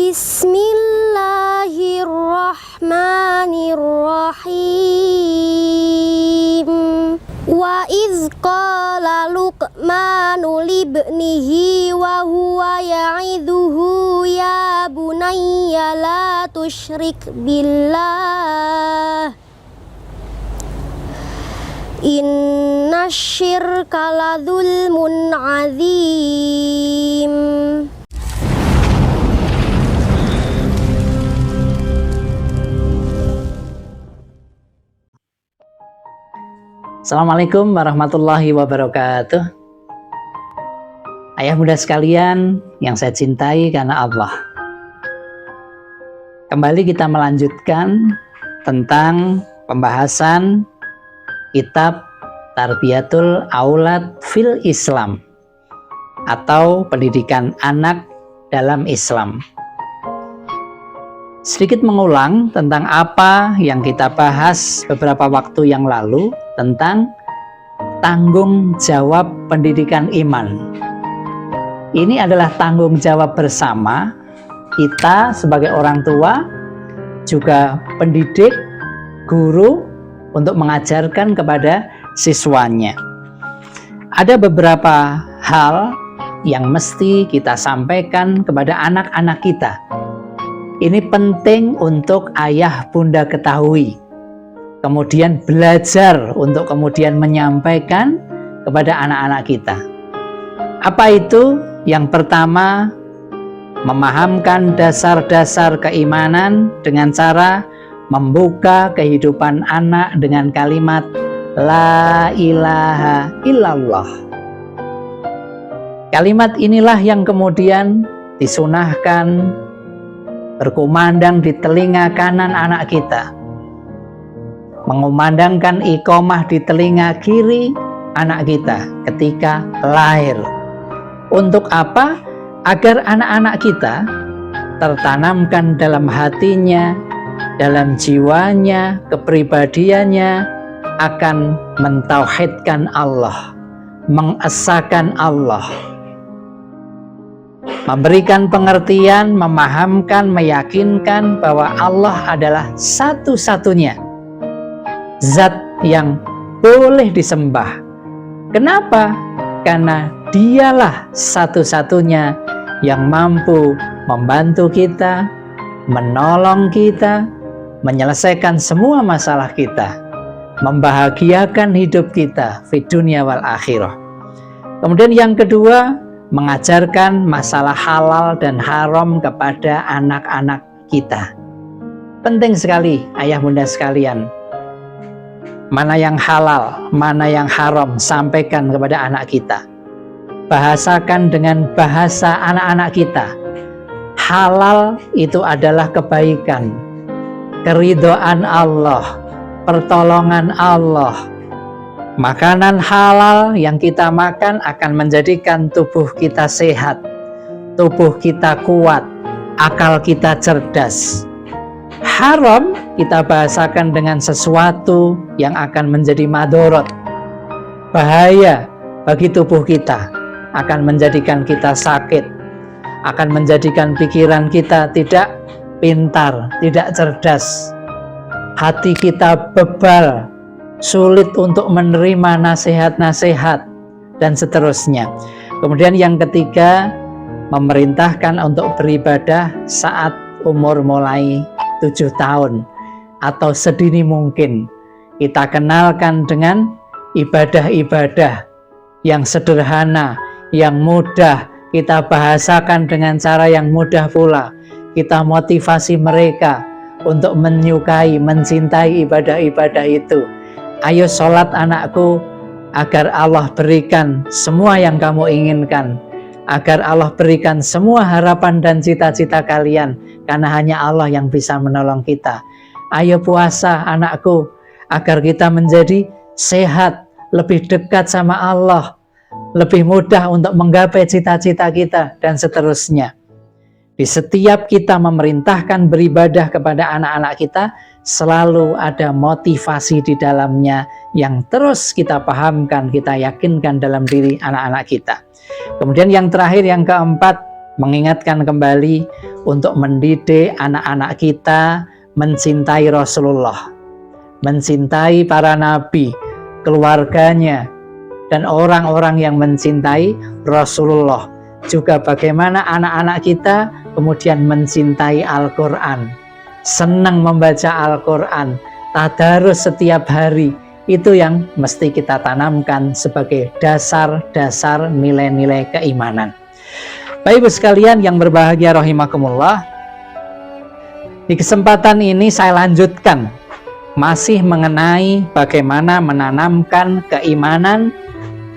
Bismillahirrahmanirrahim. Wa idz qala Luqmanu libnihi wa huwa ya'idhuhu ya bunayya la tusyrik billah innasyirka ladzulmun adzim. Assalamualaikum warahmatullahi wabarakatuh. Ayah bunda sekalian yang saya cintai karena Allah, kembali kita melanjutkan tentang pembahasan kitab Tarbiyatul Aulad fil Islam atau pendidikan anak dalam Islam. Sedikit mengulang tentang apa yang kita bahas beberapa waktu yang lalu tentang tanggung jawab pendidikan iman. Ini adalah tanggung jawab bersama kita sebagai orang tua, juga pendidik, guru, untuk mengajarkan kepada siswanya. Ada beberapa hal yang mesti kita sampaikan kepada anak-anak kita. Ini penting untuk ayah bunda ketahui, kemudian belajar untuk kemudian menyampaikan kepada anak-anak kita. Apa itu? Yang pertama, memahamkan dasar-dasar keimanan dengan cara membuka kehidupan anak dengan kalimat La ilaha illallah. Kalimat inilah yang kemudian disunahkan berkumandang di telinga kanan anak kita, mengumandangkan iqomah di telinga kiri anak kita ketika lahir. Untuk apa? Agar anak-anak kita tertanamkan dalam hatinya, dalam jiwanya, kepribadiannya akan mentauhidkan Allah, mengesahkan Allah, memberikan pengertian, memahamkan, meyakinkan bahwa Allah adalah satu-satunya zat yang boleh disembah. Kenapa? Karena dialah satu-satunya yang mampu membantu kita, menolong kita, menyelesaikan semua masalah kita, membahagiakan hidup kita di dunia wal akhirah. Kemudian yang kedua, mengajarkan masalah halal dan haram kepada anak-anak kita. Penting sekali ayah bunda sekalian, mana yang halal, mana yang haram, sampaikan kepada anak kita. Bahasakan dengan bahasa anak-anak kita. Halal itu adalah kebaikan, keridhaan Allah, pertolongan Allah. Makanan halal yang kita makan akan menjadikan tubuh kita sehat, tubuh kita kuat, akal kita cerdas. Haram kita bahasakan dengan sesuatu yang akan menjadi madorot, bahaya bagi tubuh kita, akan menjadikan kita sakit, akan menjadikan pikiran kita tidak pintar, tidak cerdas, hati kita bebal, sulit untuk menerima nasihat-nasihat, dan seterusnya. Kemudian yang ketiga, memerintahkan untuk beribadah saat umur mulai 7 tahun atau sedini mungkin. Kita kenalkan dengan ibadah-ibadah yang sederhana, yang mudah, kita bahasakan dengan cara yang mudah pula. Kita motivasi mereka untuk menyukai, mencintai ibadah-ibadah itu. Ayo sholat anakku, agar Allah berikan semua yang kamu inginkan, agar Allah berikan semua harapan dan cita-cita kalian, karena hanya Allah yang bisa menolong kita. Ayo puasa anakku, agar kita menjadi sehat, lebih dekat sama Allah, lebih mudah untuk menggapai cita-cita kita, dan seterusnya. Di setiap kita memerintahkan beribadah kepada anak-anak kita, selalu ada motivasi di dalamnya yang terus kita pahamkan, kita yakinkan dalam diri anak-anak kita. Kemudian yang terakhir, yang keempat, mengingatkan kembali untuk mendidik anak-anak kita mencintai Rasulullah, mencintai para nabi, keluarganya, dan orang-orang yang mencintai Rasulullah. Juga bagaimana anak-anak kita kemudian mencintai Al-Quran, senang membaca Al-Quran, tadarus setiap hari. Itu yang mesti kita tanamkan sebagai dasar-dasar nilai-nilai keimanan. Baik Ibu sekalian yang berbahagia rahimakumullah, di kesempatan ini saya lanjutkan masih mengenai bagaimana menanamkan keimanan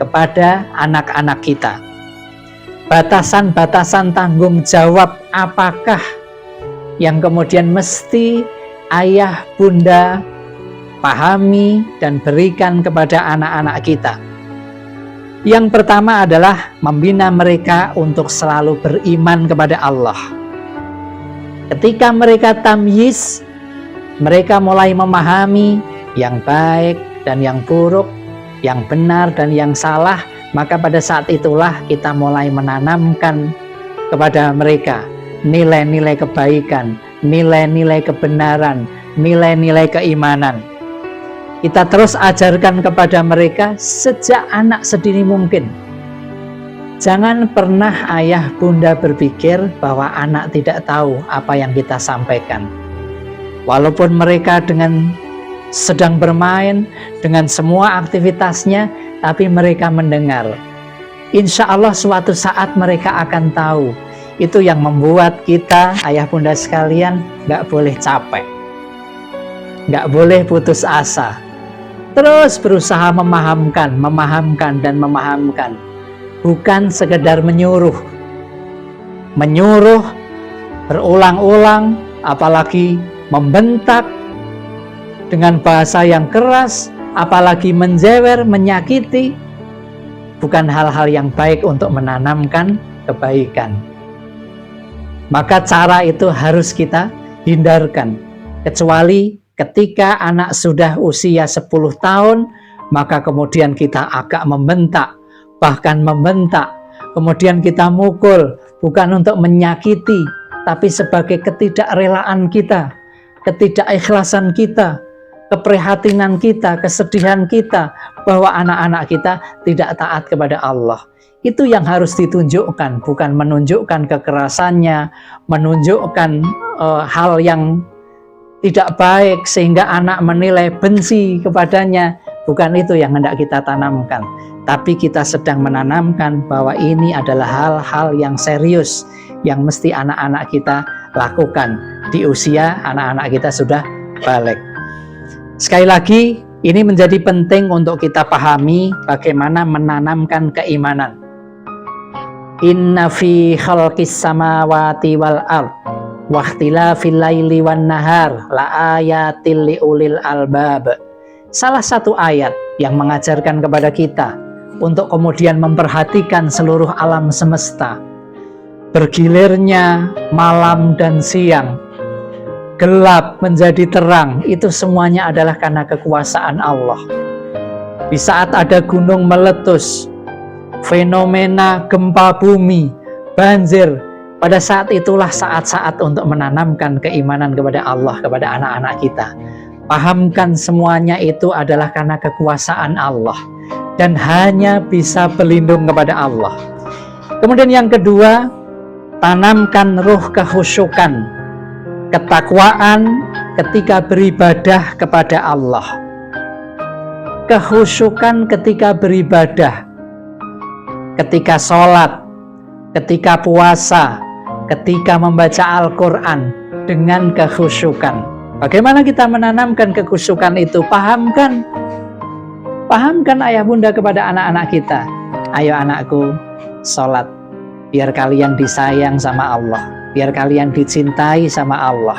kepada anak-anak kita. Batasan-batasan tanggung jawab apakah yang kemudian mesti ayah bunda pahami dan berikan kepada anak-anak kita. Yang pertama adalah membina mereka untuk selalu beriman kepada Allah. Ketika mereka tamyiz, mereka mulai memahami yang baik dan yang buruk, yang benar dan yang salah, maka pada saat itulah kita mulai menanamkan kepada mereka nilai-nilai kebaikan, nilai-nilai kebenaran, nilai-nilai keimanan. Kita terus ajarkan kepada mereka sejak anak sedini mungkin. Jangan pernah ayah bunda berpikir bahwa anak tidak tahu apa yang kita sampaikan. Walaupun mereka dengan sedang bermain, dengan semua aktivitasnya, tapi mereka mendengar. Insya Allah suatu saat mereka akan tahu. Itu yang membuat kita, ayah bunda sekalian, gak boleh capek, gak boleh putus asa. Terus berusaha memahamkan, dan memahamkan. Bukan sekedar menyuruh berulang-ulang, apalagi membentak dengan bahasa yang keras, apalagi menjewer, menyakiti. Bukan hal-hal yang baik untuk menanamkan kebaikan. Maka cara itu harus kita hindarkan. Kecuali ketika anak sudah usia 10 tahun, maka kemudian kita agak membentak, bahkan membentak. Kemudian kita mukul, bukan untuk menyakiti, tapi sebagai ketidakrelaan kita, ketidakikhlasan kita, keprihatinan kita, kesedihan kita, bahwa anak-anak kita tidak taat kepada Allah. Itu yang harus ditunjukkan, bukan menunjukkan kekerasannya, menunjukkan hal yang tidak baik sehingga anak menilai benci kepadanya. Bukan itu yang hendak kita tanamkan, tapi kita sedang menanamkan bahwa ini adalah hal-hal yang serius yang mesti anak-anak kita lakukan di usia anak-anak kita sudah balik. Sekali lagi, ini menjadi penting untuk kita pahami bagaimana menanamkan keimanan. Inna fi khalqis samawati wal ard wahtilafil laili wan nahar la ayatil liulil albab. Salah satu ayat yang mengajarkan kepada kita untuk kemudian memperhatikan seluruh alam semesta. Bergilirnya malam dan siang, gelap menjadi terang, itu semuanya adalah karena kekuasaan Allah. Di saat ada gunung meletus, fenomena gempa bumi, banjir, pada saat itulah saat-saat untuk menanamkan keimanan kepada Allah, kepada anak-anak kita. Pahamkan semuanya itu adalah karena kekuasaan Allah dan hanya bisa berlindung kepada Allah. Kemudian yang kedua, tanamkan ruh kehusyukan, ketakwaan ketika beribadah kepada Allah. Kehusyukan ketika beribadah, ketika sholat, ketika puasa, ketika membaca Al-Quran dengan kehusyukan. Bagaimana kita menanamkan kekhusyukan itu? Pahamkan ayah bunda kepada anak-anak kita. Ayo anakku, sholat, biar kalian disayang sama Allah, biar kalian dicintai sama Allah.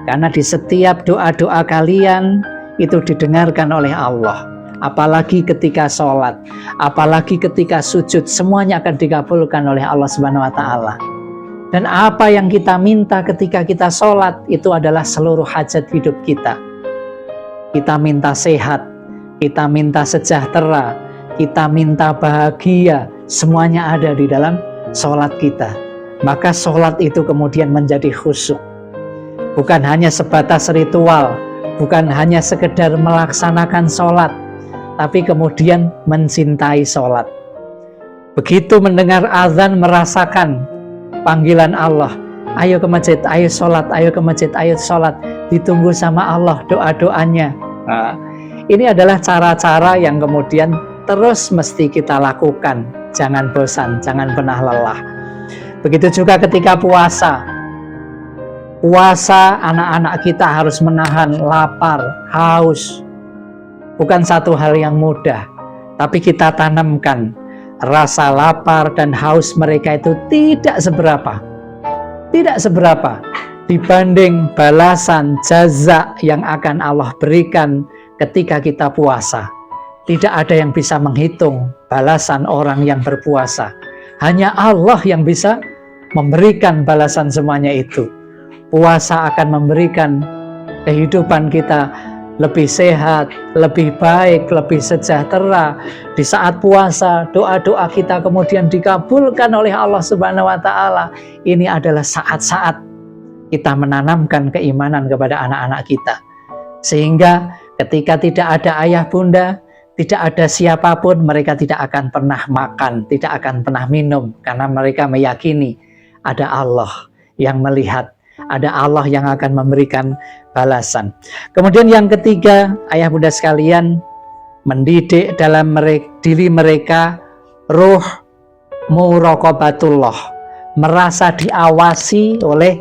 Karena di setiap doa-doa kalian itu didengarkan oleh Allah. Apalagi ketika sholat, apalagi ketika sujud, semuanya akan dikabulkan oleh Allah Subhanahu wa Ta'ala. Dan apa yang kita minta ketika kita sholat, itu adalah seluruh hajat hidup kita. Kita minta sehat, kita minta sejahtera, kita minta bahagia, semuanya ada di dalam sholat kita. maka sholat itu kemudian menjadi khusyuk. Bukan hanya sebatas ritual, bukan hanya sekedar melaksanakan sholat, tapi kemudian mencintai sholat. Begitu mendengar azan, merasakan panggilan Allah, ayo ke masjid, ayo sholat, ayo ke masjid, ayo sholat, ditunggu sama Allah doa-doanya. Nah, ini adalah cara-cara yang kemudian terus mesti kita lakukan. Jangan bosan, jangan pernah lelah. Begitu juga ketika puasa. Puasa, anak-anak kita harus menahan lapar, haus. Bukan satu hal yang mudah, tapi kita tanamkan rasa lapar dan haus mereka itu tidak seberapa. Tidak seberapa dibanding balasan jaza yang akan Allah berikan ketika kita puasa. Tidak ada yang bisa menghitung balasan orang yang berpuasa. Hanya Allah yang bisa memberikan balasan semuanya itu. Puasa akan memberikan kehidupan kita lebih sehat, lebih baik, lebih sejahtera. Di saat puasa, doa-doa kita kemudian dikabulkan oleh Allah Subhanahu wa Ta'ala. Ini adalah saat-saat kita menanamkan keimanan kepada anak-anak kita, sehingga ketika tidak ada ayah bunda, tidak ada siapapun, mereka tidak akan pernah makan, tidak akan pernah minum, karena mereka meyakini ada Allah yang melihat, ada Allah yang akan memberikan balasan. Kemudian yang ketiga, ayah bunda sekalian, mendidik dalam diri mereka ruh muraqabatullah, merasa diawasi oleh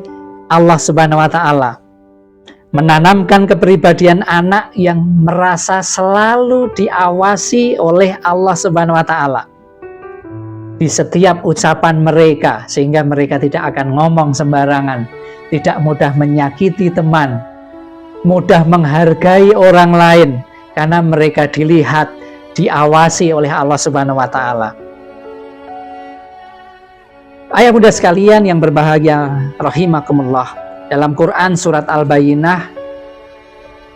Allah Subhanahu wa Ta'ala. Menanamkan kepribadian anak yang merasa selalu diawasi oleh Allah Subhanahu wa Ta'ala di setiap ucapan mereka, sehingga mereka tidak akan ngomong sembarangan, tidak mudah menyakiti teman, mudah menghargai orang lain, karena mereka dilihat, diawasi oleh Allah Subhanahu wa Ta'ala. Ayah bunda sekalian yang berbahagia rahimakumullah, dalam Quran surat Al-Bayyinah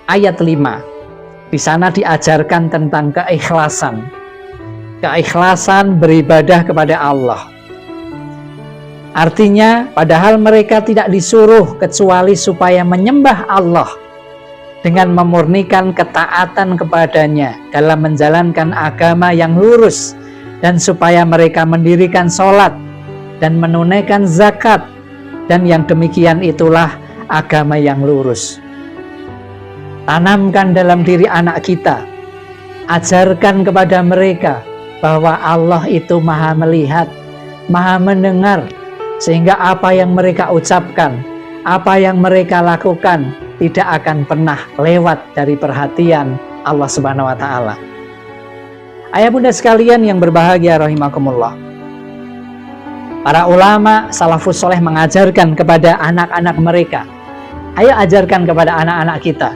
ayat 5, di sana diajarkan tentang keikhlasan. Keikhlasan beribadah kepada Allah. Artinya, padahal mereka tidak disuruh kecuali supaya menyembah Allah dengan memurnikan ketaatan kepadanya dalam menjalankan agama yang lurus, dan supaya mereka mendirikan sholat dan menunaikan zakat, dan yang demikian itulah agama yang lurus. Tanamkan dalam diri anak kita, ajarkan kepada mereka bahwa Allah itu maha melihat, maha mendengar, sehingga apa yang mereka ucapkan, apa yang mereka lakukan tidak akan pernah lewat dari perhatian Allah Subhanahu wa Ta'ala. Ayah bunda sekalian yang berbahagia rahimakumullah, para ulama salafus soleh mengajarkan kepada anak-anak mereka, ayo ajarkan kepada anak-anak kita.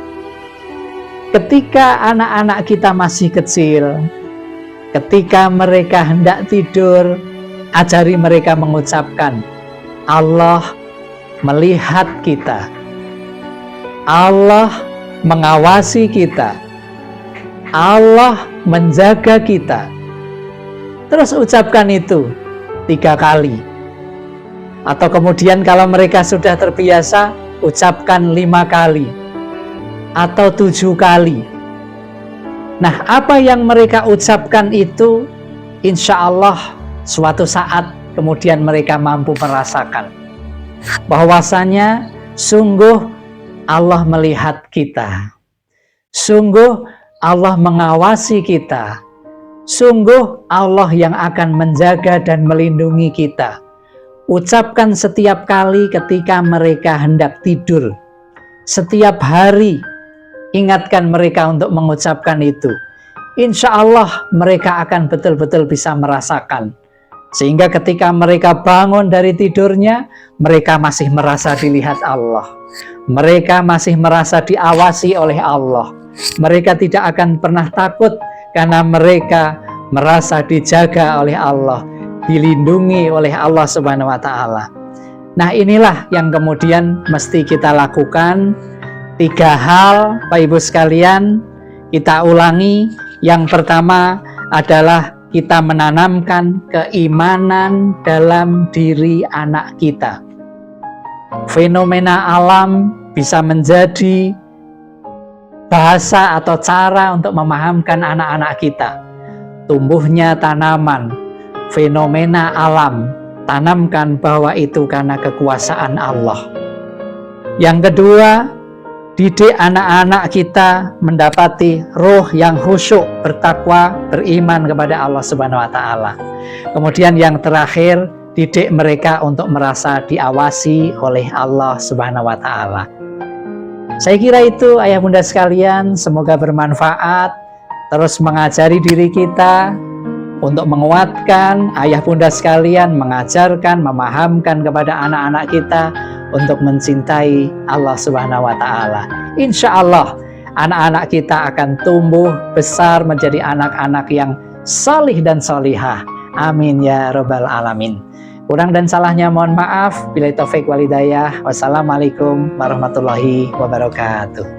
Ketika anak-anak kita masih kecil, ketika mereka hendak tidur, ajari mereka mengucapkan, Allah melihat kita, Allah mengawasi kita, Allah menjaga kita. Terus ucapkan itu 3 kali. Atau kemudian kalau mereka sudah terbiasa, ucapkan 5 kali atau 7 kali. Nah, apa yang mereka ucapkan itu insya Allah suatu saat kemudian mereka mampu merasakan bahwasanya sungguh Allah melihat kita, sungguh Allah mengawasi kita, sungguh Allah yang akan menjaga dan melindungi kita. Ucapkan setiap kali ketika mereka hendak tidur. Setiap hari ingatkan mereka untuk mengucapkan itu. Insya Allah mereka akan betul-betul bisa merasakan. Sehingga ketika mereka bangun dari tidurnya, mereka masih merasa dilihat Allah. Mereka masih merasa diawasi oleh Allah. Mereka tidak akan pernah takut karena mereka merasa dijaga oleh Allah, dilindungi oleh Allah Subhanahu wa Ta'ala. Nah, inilah yang kemudian mesti kita lakukan. 3 hal, Bapak Ibu sekalian, kita ulangi. Yang pertama adalah kita menanamkan keimanan dalam diri anak kita. Fenomena alam bisa menjadi bahasa atau cara untuk memahamkan anak-anak kita. Tumbuhnya tanaman, fenomena alam, tanamkan bahwa itu karena kekuasaan Allah. Yang kedua, didik anak-anak kita mendapati roh yang khusyuk, bertakwa, beriman kepada Allah Subhanahu wa taala. Kemudian yang terakhir, didik mereka untuk merasa diawasi oleh Allah Subhanahu wa taala. Saya kira itu ayah bunda sekalian, semoga bermanfaat. Terus mengajari diri kita untuk menguatkan ayah bunda sekalian, mengajarkan, memahamkan kepada anak-anak kita untuk mencintai Allah Subhanahu wa taala. Insya Allah anak-anak kita akan tumbuh besar menjadi anak-anak yang salih dan salihah. Amin ya rabbal alamin. Kurang dan salahnya mohon maaf. Billahi taufik wal hidayah. Wassalamualaikum warahmatullahi wabarakatuh.